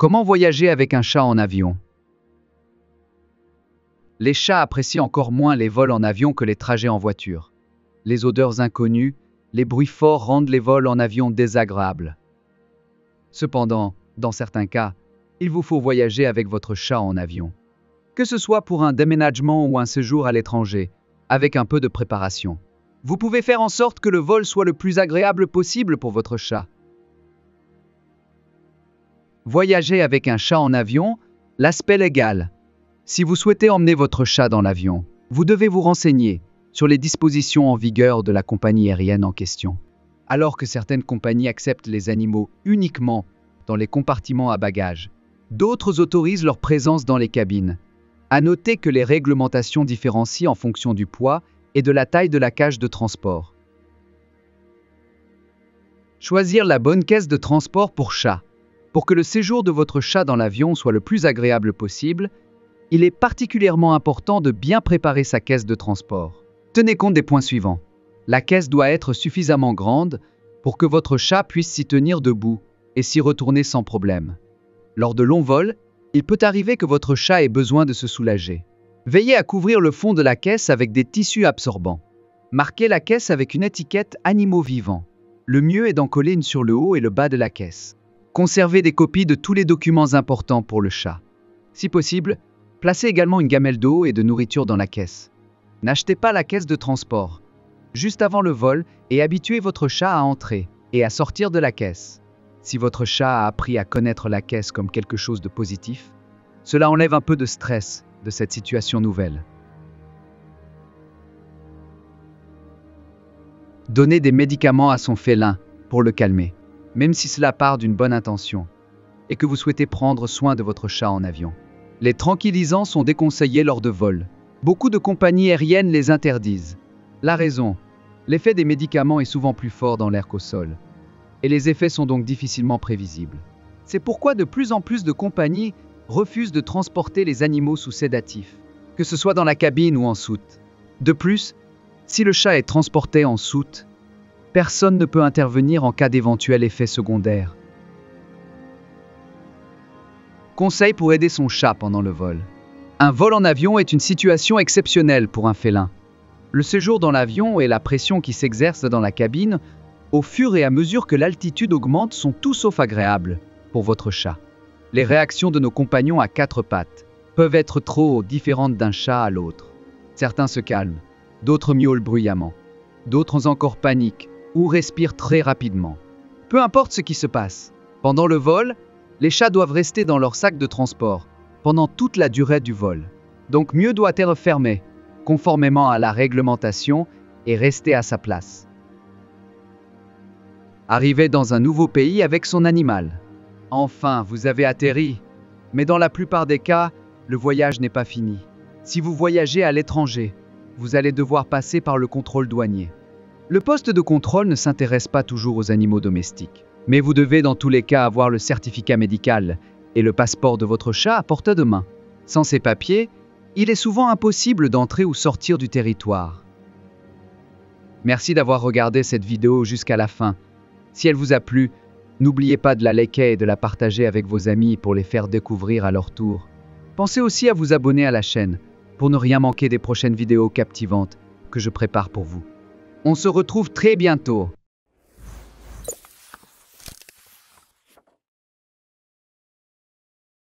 Comment voyager avec un chat en avion? Les chats apprécient encore moins les vols en avion que les trajets en voiture. Les odeurs inconnues, les bruits forts rendent les vols en avion désagréables. Cependant, dans certains cas, il vous faut voyager avec votre chat en avion. Que ce soit pour un déménagement ou un séjour à l'étranger, avec un peu de préparation. Vous pouvez faire en sorte que le vol soit le plus agréable possible pour votre chat. Voyager avec un chat en avion, l'aspect légal. Si vous souhaitez emmener votre chat dans l'avion, vous devez vous renseigner sur les dispositions en vigueur de la compagnie aérienne en question. Alors que certaines compagnies acceptent les animaux uniquement dans les compartiments à bagages, d'autres autorisent leur présence dans les cabines. À noter que les réglementations différencient en fonction du poids et de la taille de la cage de transport. Choisir la bonne caisse de transport pour chat. Pour que le séjour de votre chat dans l'avion soit le plus agréable possible, il est particulièrement important de bien préparer sa caisse de transport. Tenez compte des points suivants. La caisse doit être suffisamment grande pour que votre chat puisse s'y tenir debout et s'y retourner sans problème. Lors de longs vols, il peut arriver que votre chat ait besoin de se soulager. Veillez à couvrir le fond de la caisse avec des tissus absorbants. Marquez la caisse avec une étiquette « Animaux vivants ». Le mieux est d'en coller une sur le haut et le bas de la caisse. Conservez des copies de tous les documents importants pour le chat. Si possible, placez également une gamelle d'eau et de nourriture dans la caisse. N'achetez pas la caisse de transport juste avant le vol et habituez votre chat à entrer et à sortir de la caisse. Si votre chat a appris à connaître la caisse comme quelque chose de positif, cela enlève un peu de stress de cette situation nouvelle. Donnez des médicaments à son félin pour le calmer, même si cela part d'une bonne intention, et que vous souhaitez prendre soin de votre chat en avion. Les tranquillisants sont déconseillés lors de vols. Beaucoup de compagnies aériennes les interdisent. La raison, l'effet des médicaments est souvent plus fort dans l'air qu'au sol, et les effets sont donc difficilement prévisibles. C'est pourquoi de plus en plus de compagnies refusent de transporter les animaux sous sédatifs, que ce soit dans la cabine ou en soute. De plus, si le chat est transporté en soute, personne ne peut intervenir en cas d'éventuel effet secondaire. Conseil pour aider son chat pendant le vol. Un vol en avion est une situation exceptionnelle pour un félin. Le séjour dans l'avion et la pression qui s'exerce dans la cabine, au fur et à mesure que l'altitude augmente, sont tout sauf agréables pour votre chat. Les réactions de nos compagnons à quatre pattes peuvent être trop différentes d'un chat à l'autre. Certains se calment, d'autres miaulent bruyamment, d'autres encore paniquent ou respirent très rapidement. Peu importe ce qui se passe, pendant le vol, les chats doivent rester dans leur sac de transport pendant toute la durée du vol. Donc mieux doit être fermé, conformément à la réglementation, et rester à sa place. Arriver dans un nouveau pays avec son animal. Enfin, vous avez atterri, mais dans la plupart des cas, le voyage n'est pas fini. Si vous voyagez à l'étranger, vous allez devoir passer par le contrôle douanier. Le poste de contrôle ne s'intéresse pas toujours aux animaux domestiques, mais vous devez dans tous les cas avoir le certificat médical et le passeport de votre chat à portée de main. Sans ces papiers, il est souvent impossible d'entrer ou sortir du territoire. Merci d'avoir regardé cette vidéo jusqu'à la fin. Si elle vous a plu, n'oubliez pas de la liker et de la partager avec vos amis pour les faire découvrir à leur tour. Pensez aussi à vous abonner à la chaîne pour ne rien manquer des prochaines vidéos captivantes que je prépare pour vous. On se retrouve très bientôt.